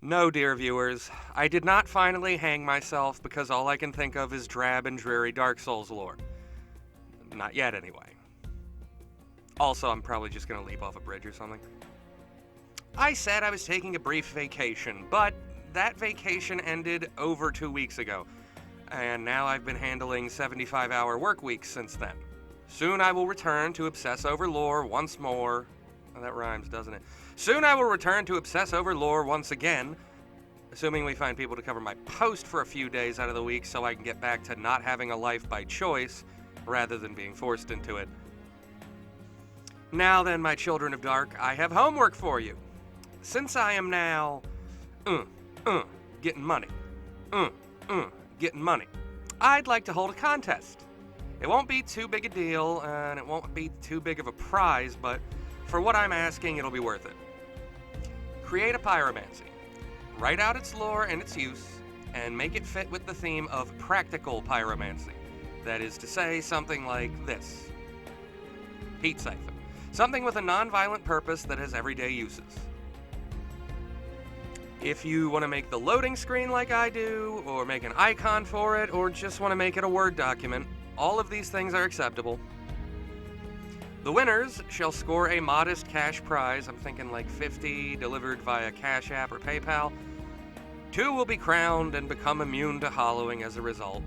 No, dear viewers, I did not finally hang myself because all I can think of is drab and dreary Dark Souls lore. Not yet, anyway. Also, I'm probably just gonna leap off a bridge or something. I said I was taking a brief vacation, but that vacation ended over 2 weeks ago, and now I've been handling 75-hour work weeks since then. Soon I will return to obsess over lore once more. Oh, that rhymes, doesn't it? Soon I will return to obsess over lore once again, assuming we find people to cover my post for a few days out of the week so I can get back to not having a life by choice rather than being forced into it. Now then, my children of dark, I have homework for you. Since I am now, getting money, getting money, I'd like to hold a contest. It won't be too big a deal, and it won't be too big of a prize, but for what I'm asking, it'll be worth it. Create a pyromancy. Write out its lore and its use, and make it fit with the theme of practical pyromancy. That is to say, something like this. Heat siphon. Something with a non-violent purpose that has everyday uses. If you want to make the loading screen like I do, or make an icon for it, or just want to make it a Word document, all of these things are acceptable. The winners shall score a modest cash prize, I'm thinking like 50, delivered via Cash App or PayPal. 2 will be crowned and become immune to hollowing as a result.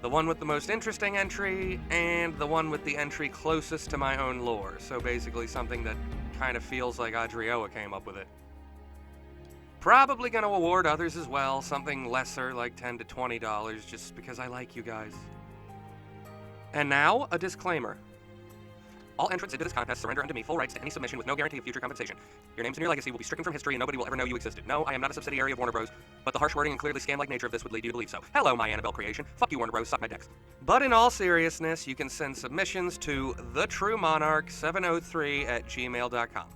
The one with the most interesting entry, and the one with the entry closest to my own lore. So basically something that kind of feels like Adrioa came up with it. Probably going to award others as well, something lesser like $10 to $20, just because I like you guys. And now, a disclaimer. All entrants into this contest surrender unto me full rights to any submission with no guarantee of future compensation. Your names and your legacy will be stricken from history and nobody will ever know you existed. No, I am not a subsidiary of Warner Bros., but the harsh wording and clearly scam-like nature of this would lead you to believe so. Hello, my Annabelle creation. Fuck you, Warner Bros., suck my dicks. But in all seriousness, you can send submissions to thetruemonarch703@gmail.com.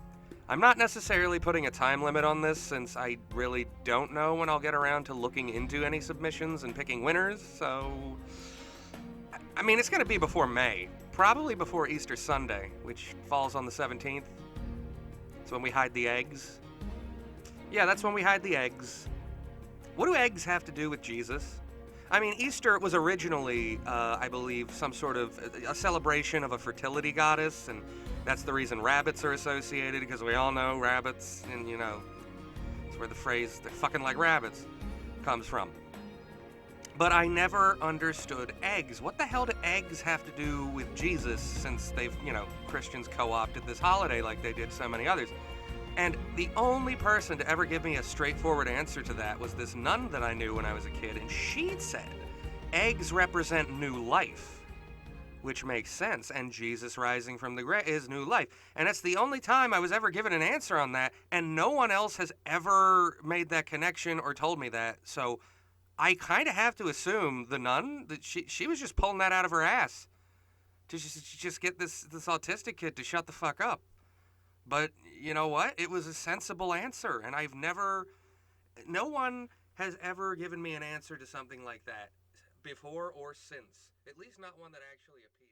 I'm not necessarily putting a time limit on this since I really don't know when I'll get around to looking into any submissions and picking winners, so... I mean, it's going to be before May. Probably before Easter Sunday, which falls on the 17th. It's when we hide the eggs. Yeah, that's when we hide the eggs. What do eggs have to do with Jesus? I mean, Easter was originally, I believe, some sort of a celebration of a fertility goddess, and that's the reason rabbits are associated, because we all know rabbits, and you know, it's where the phrase, they're fucking like rabbits, comes from. But I never understood eggs. What the hell do eggs have to do with Jesus, since they've, Christians co-opted this holiday like they did so many others? And the only person to ever give me a straightforward answer to that was this nun that I knew when I was a kid, and she said, eggs represent new life, which makes sense, and Jesus rising from the grave is new life. And that's the only time I was ever given an answer on that, and no one else has ever made that connection or told me that, so... I kind of have to assume the nun, that she was just pulling that out of her ass to just get this autistic kid to shut the fuck up. But you know what? It was a sensible answer, and no one has ever given me an answer to something like that before or since. At least not one that actually appears.